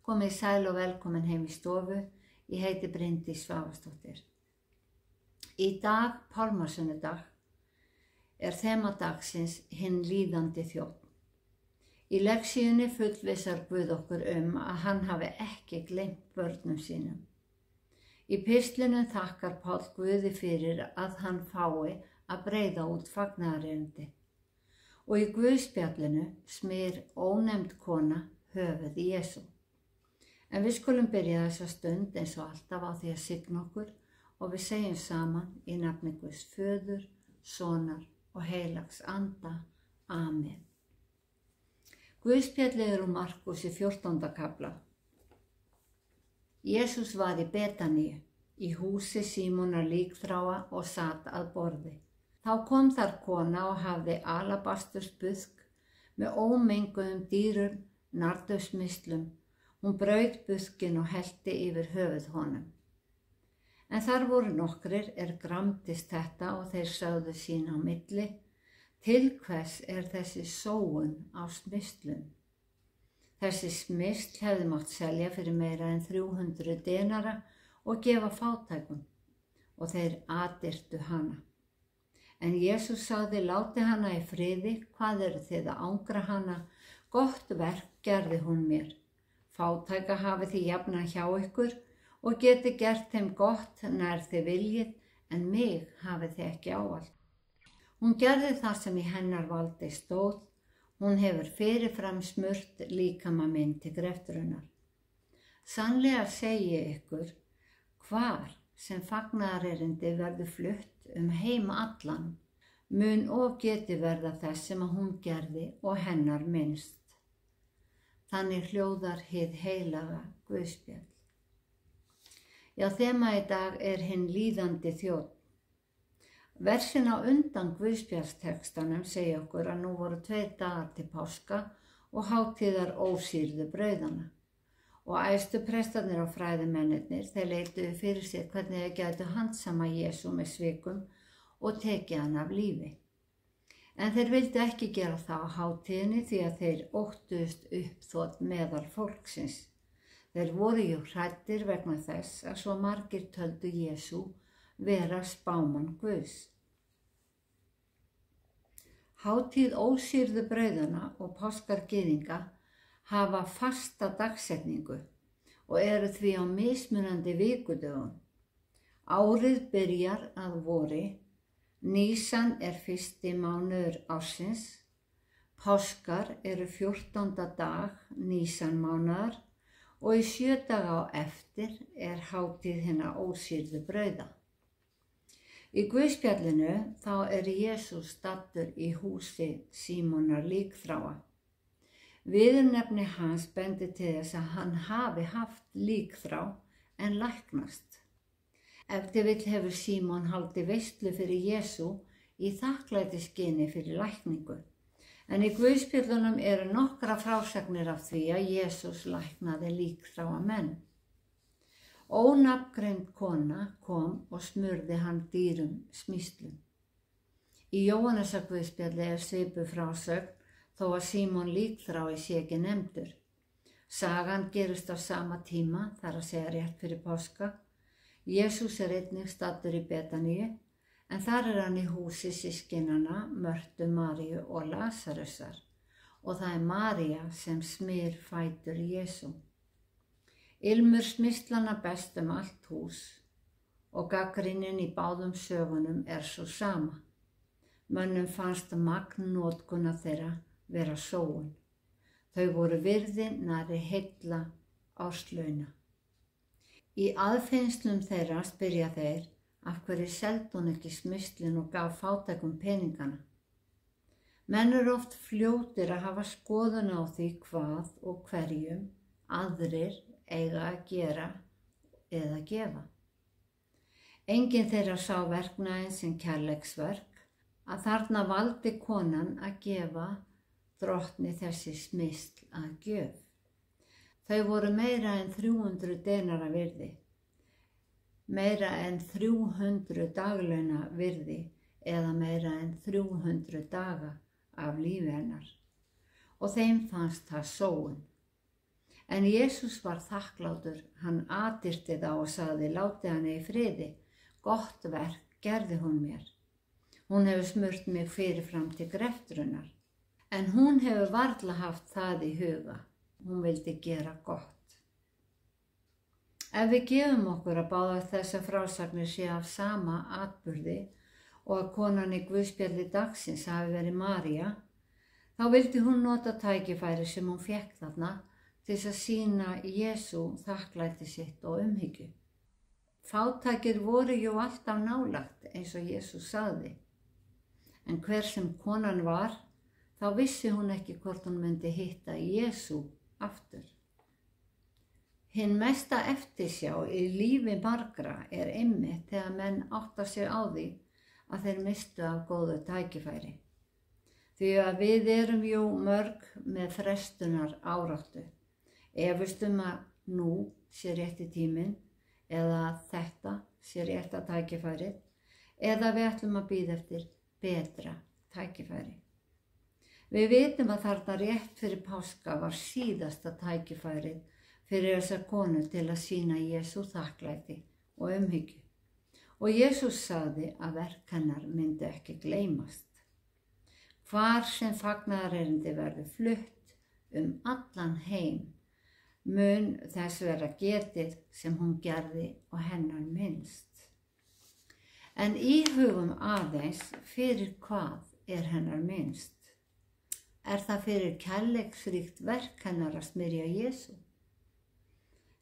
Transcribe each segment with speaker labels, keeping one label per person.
Speaker 1: Komið sæl og velkomin heim í stofu. Ég heiti Bryndís Svavarsdóttir. Í dag, pálmasunnudag, er þema dagsins hinn líðandi þjónn. Í lexíunni fullvissar Guð okkur að hann hafi ekki gleymt börnum sínum. Í pistlinu þakkar Páll Guði fyrir að hann fái að breiða út fagnaðarerindi. Og í Guðspjallinu smyr ónefnd kona höfuð Jesú. En við skulum byrja þessa stund eins og alltaf á því að signa okkur og við segjum saman í nafni Guðs Föður, Sonar og heilags anda. Amen. Guðspjallið úr Markúsi 14. kafla. Jesús var í Betaníu, í húsi Símonar líkþráa og sat að borði. Þá kom þar kona og hafði alabastursbusk með ómenguðum dýrum nardusmislum. Hún braut buskin og hellti yfir höfuð honum. En þar voru nokkrir gramdist þetta og þeir sögðu sín á milli, til hvers þessi sóun á smislum? Þessi smisl hefði mátt selja fyrir meira en 300 denara og gefa fátækum, og þeir aðyrtu hana. En Jesús sagði, láti hana í friði, hvað þið að angra hana? Gott verk gerði hún mér. Fátæka hafið þið jafnan hjá ykkur og geti gert þeim gott nær þið viljið, en mig hafið þið ekki ávallt. Hún gerði það sem í hennar valdi stóð, hún hefur fyrirfram smurt líkama minn til greftrunar. Sannlega segi ykkur, hvar sem fagnaðarerindi verður flutt heim allan, mun og geti verða þess sem hún gerði og hennar minnst. Þannig hljóðar hið heilaga Guðspjall. Já, þema í dag hinn líðandi þjónn. Versin á undan Guðspjallstekstanum segja okkur að nú voru 2 dagar til páska og hátíðar ósýrðu brauðana. Og æðstu prestarnir og fræðimennirnir, þeir leituðu fyrir sér hvernig þeir gætu handsama Jesú með svikum og tekið hann af lífi. En þeir vildu ekki gera það á hátíðinni því að þeir óttuðust uppþot meðal fólksins. Þeir voru hræddir vegna þess að svo margir töldu Jesú vera spámann Guðs. Hátíð ósýrðu brauðana og páskargyðinga hafa fasta dagsetningu og því á mismunandi vikudögum. Árið byrjar að vori. Nísan 1. mánuður ársins, páskar 14. dag Nísan mánaðar og í 7 daga á eftir hátíð hinna ósýrðu brauða. Í Guðspjallinu þá Jesús staddur í húsi Símonar líkþráa. Viðurnefni hans bendir til þess að hann hafi haft líkþrá en læknast. Ef til vill hefur Símon haldið veislu fyrir Jesú í þakklætisskyni fyrir lækningu. En í Guðspjöllunum nokkra frásagnir af því að Jesús læknaði líkþráa menn. Ónafngreind kona kom og smurði hann dýrum smyslum. Í Jóhannesarguðspjalli svipuð frásögn þó að Símon líkþrái sé ekki nefndur. Sagan gerist á sama tíma, þar að segja rétt fyrir páska. Jesús einnig staddur í Betaníu, en þar hann í húsi systkinanna Mörtu, Maríu og Lasarusar og það María sem smyr fætur Jesú. Ilmur smyslana best allt hús og gagnrýnin í báðum sögunum svo sama. Mönnum fannst magnnótkun þeirra vera sóun. Þau voru virði nærri heilla árslauna. Í aðfinnslum þeirra spyrja þeir af hverju seldi hún ekki smyslin og gaf fátækum peningana. Menn oft fljótir að hafa skoðun á því hvað og hverjum aðrir eiga að gera eða gefa. Enginn þeirra sá verknaðinn sem kærleiksverk að þarna valdi konan að gefa drottni þessi smysl að gjöf. Þau voru meira en 300 denara virði, meira en 300 daglauna virði eða meira en 300 daga af lífi hennar og þeim fannst það sóun. En Jesús var þakklátur, hann aðyrti þá og sagði, látið hana í friði, gott verk gerði hún mér. Hún hefur smurt mig fyrirfram til greftrunar, en hún hefur varla haft það í huga, hún vildi gera gott. Ef við gefum okkur að báðar þessar frásagnir sé af sama atburði og að konan í guðspjalli dagsins hafi verið María, þá vildi hún nota tækifæri sem hún fékk þarna til þess að sýna Jesú þakklæti sitt og umhyggju. Fátækir voru jú alltaf nálagt eins og Jesús sagði, en hver sem konan var, þá vissi hún ekki hvort hún myndi hitta Jesú aftur. Hinn mesta eftirsjá í lífi margra einmitt þegar menn átta sig á því að þeir mistu af góðu tækifæri. Því að við erum jú mörg með frestunar áráttu. Efust að nú sé rétti tíminn eða að þetta sé rétta tækifærið eða við ætlum að bíða eftir betra tækifæri. Við vitum að þarna rétt fyrir páska var síðasta tækifærið fyrir þessa konu til að sýna Jesú þakklæti og umhyggju. Og Jesús sagði að verk hennar myndi ekki gleymast. Hvar sem fagnaðarerindi verður flutt allan heim, mun þess vera getið sem hún gerði og hennar minnst. En íhugum aðeins fyrir hvað hennar minnst. Það fyrir kærleiksríkt verk hennar að smyrja Jesú?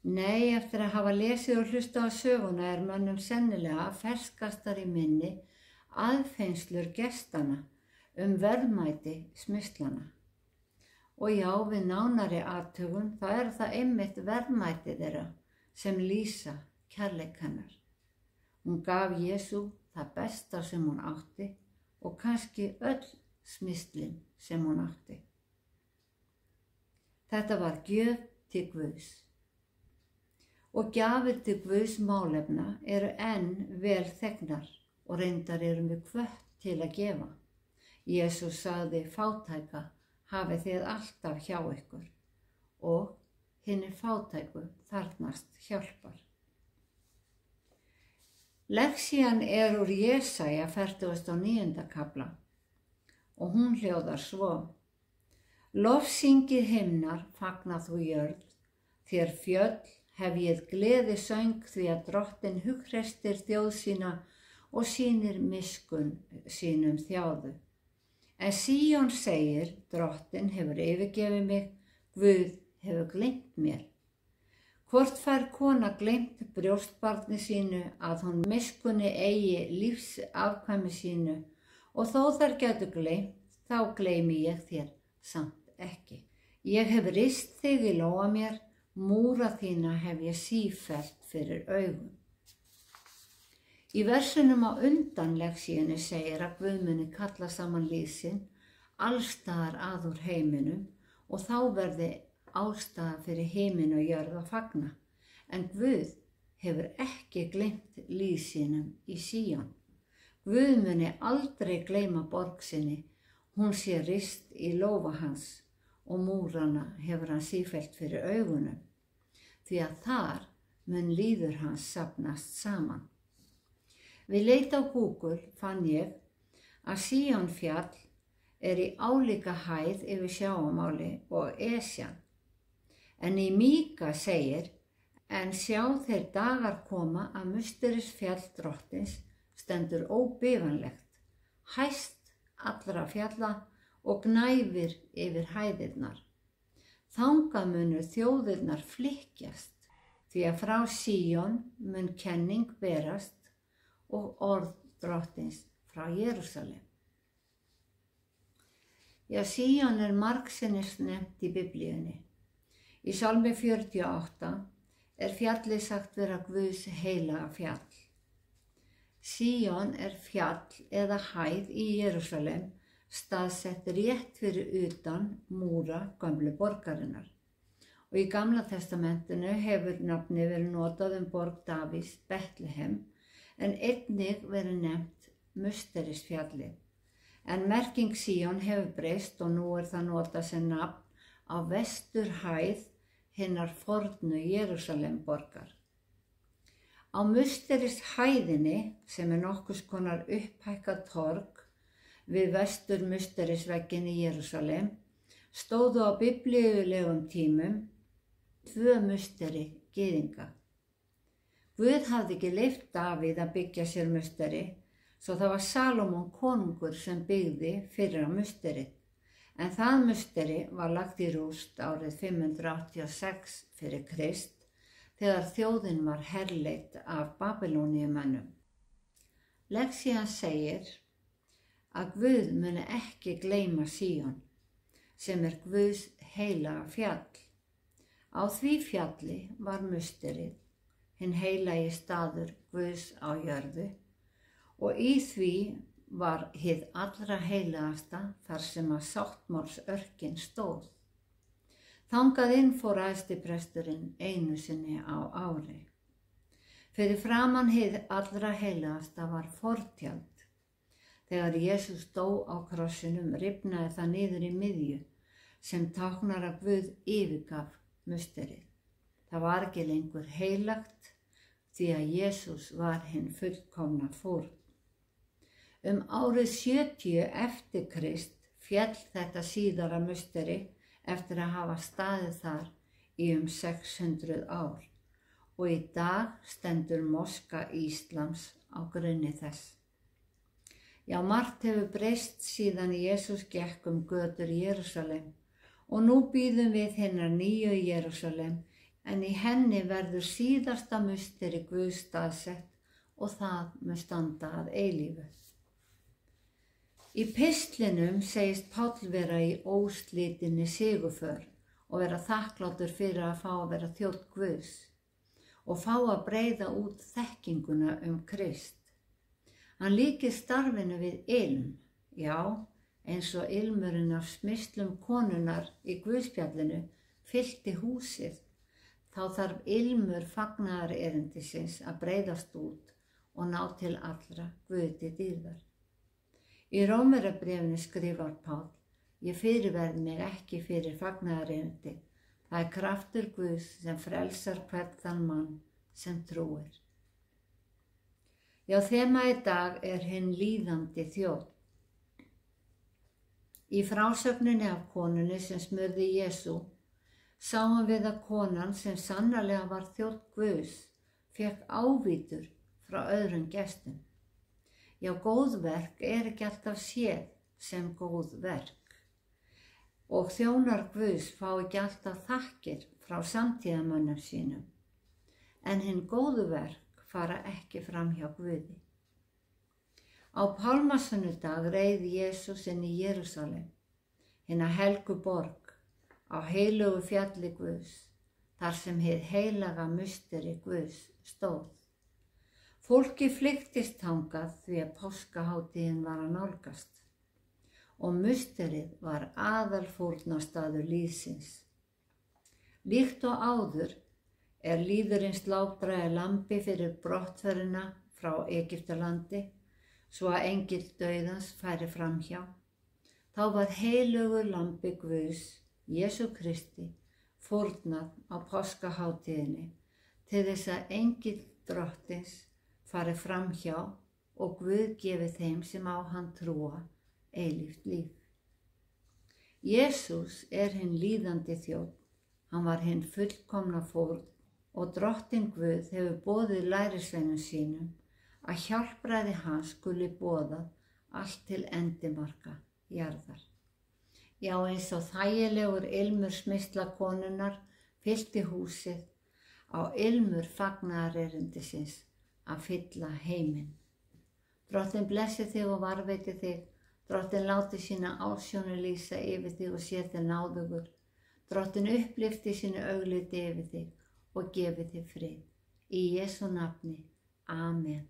Speaker 1: Nei, eftir að hafa lesið og hlustað á söguna mönnum sennilega ferskastar í minni aðfinnslur gestanna verðmæti smyrslana. Og já, við nánari athugun þá það einmitt verðmæti þeirra sem lýsa kærleik hennar. Hún gaf Jesú það besta sem hún átti og kannski öll smyrslin sem hún átti. Þetta var gjöf til Guðs. Og gjafir til Guðs málefna enn vel þegnar og reyndar erum við hvött til að gefa. Jesús sagði fátæka hafið þið alltaf hjá ykkur og hinir fátæku þarfnast hjálpar. Lexían úr Jesaja 49. kafla og hún hljóðar svo: Lofsyngið himnar, fagna þú jörð, þér fjöll hef ég gleðisöng því að Drottinn hughreysti þjóð sína og sýnir miskunn sínum þjáðu. En Síón segir, Drottinn hefur yfirgefið mig, Guð hefur gleymt mér. Hvort fær kona gleymt brjóstbarni sínu að hún miskunni eigi lífsafkvæmi sínu og þó þær gætu gleymt, þá gleymi ég þér samt ekki. Ég hef rist þig í lóa mér, múra þína hef ég sífellt fyrir augum. Í versunum á undan Lexíunni segir að Guð muni kalla saman lið sinn allstaðar að úr heiminum og þá verði ástæða fyrir heiminn og jörð að fagna. En Guð hefur ekki gleymt lið sínum í Síón. Guð muni aldrei gleyma borg sinni, hún sé rist í lófa hans og múrana hefur hann sífellt fyrir augunum, því að þar mun líður hans safnast saman. Við leit á Google fann ég að Síón fjall í álíka hæð yfir sjávarmáli og Esjan. En í Míka segir, en sjá þeir dagar koma að musterisfjall Drottins stendur óbifanlegt, hæst allra fjalla og gnæfir yfir hæðirnar. Þangað munu þjóðirnar flykkjast, því að frá Síón mun kenning berast og orð Drottins frá Jerúsalem. Já, Síón margsinnis nefnt í Biblíunni. Í Salmi 48 fjallið sagt vera Guðs heilaga fjall. Síón fjall eða hæð í Jerúsalem, staðsett rétt fyrir utan múra gömlu borgarinnar. Og í Gamla testamentinu hefur nafni verið notað borg Davíðs, Betlehem, en einnig verið nefnt musterisfjallið. En merking Síón hefur breyst og nú það notað sem nafn á vesturhæð hinnar fornu Jerúsalemborgar. Á musterishæðinni, sem nokkurs konar upphækkað torg við vestur musterisvegginn í Jerúsalem, stóðu á biblíulegum tímum 2 musteri gyðinga. Guð hafði ekki leyft Davíð að byggja sér musteri, svo það var Salómon konungur sem byggði fyrir á musterið, en það musteri var lagt í rúst árið 586 fyrir Krist, þegar þjóðin var herleidd af Babylóníumönnum. Lexían segir að Guð muni ekki gleyma Síon, sem Guðs heilaga fjall. Á því fjalli var musterið, hinn heilagi staður Guðs á jörðu, og í því var hið allra heilagasta þar sem að sáttmálsörkin stóð. Þangað inn fór æðstipresturinn einu sinni á ári. Fyrir framan hið allra heilagasta var fortjald. Þegar Jesús dó á krossinum rifnaði það niður í miðju sem táknar að Guð yfirgaf musterið. Það var ekki lengur heilagt því að Jesús var hinn fullkomna fórn. Árið 70 eftir Krist féll þetta síðara musteri eftir að hafa staðið þar í 600 ár og í dag stendur moska Íslams á grunni þess. Já, margt hefur breyst síðan Jesús gekk götur Jerúsalem og nú bíðum við hinnar nýju Jerúsalem, en í henni verður síðasta musteri Guðs staðsett og það mun standa að eilífu. Í pistlinum segist Páll vera í óslitinni sigurför og vera þakklátur fyrir að fá að vera þjónn Guðs og fá að breiða út þekkinguna Krist. Hann líkir starfinu við ilm, já, eins og ilmurinn af smyrslum konunnar í Guðspjallinu fyllti húsið, þá þarf ilmur fagnaðarerindisins að breiðast út og ná til allra Guði til dýrðar. Í Rómverjabréfinu skrifar Páll: Ég fyrirverð mig ekki fyrir fagnaðarerindi, það kraftur Guðs sem frelsar hvern þann mann sem trúir. Já, þema í dag hinn líðandi þjónn. Í frásögninni af konunni sem smurði Jesú sáum við að konan sem sannarlega var þjónn Guðs fékk ávítur frá öðrum gestum. Já, góð verk ekki alltaf séð sem góð verk og þjónar Guðs fá ekki alltaf þakkir frá samtíðamönnum sínum, en hinn góðu verk fara ekki fram hjá Guði. Á pálmasunnudag reið Jesús inn í Jerúsalem, hina helgu borg, á heilugu fjalli Guðs, þar sem hið heilaga musteri Guðs stóð. Fólki flykktist þangað því að páskahátíðin var að nálgast og musterið var aðalfórnarstaður lýðsins. Líkt og áður lýðurinn slátraði lambi fyrir brottförina frá Egyptalandi svo að engill dauðans færi framhjá. Þá var heilugur lambi Guðs, Jesú Kristi, fórnað á páskahátíðinni til þess að engill drottins fari framhjá og Guð gefi þeim sem á hann trúa eilíft líf. Jesús hinn líðandi þjónn, hann var hinn fullkomna fórn og drottinn Guð hefur boðið lærisveinum sínum að hjálpræði hans skuli boðað allt til endimarka jarðar. Já, eins og þægilegur ilmur smyrsla konunnar fyllti húsið, á ilmur fagnaðarerindisins að fylla heiminn. Drottinn blessi þig og varveiti þig, Drottinn láti sína ásjónu lýsa yfir þig og sé þig náðugur. Drottinn upplyfti sínu augliti yfir þig og gefi þig frið. Í Jesú nafni. Amen.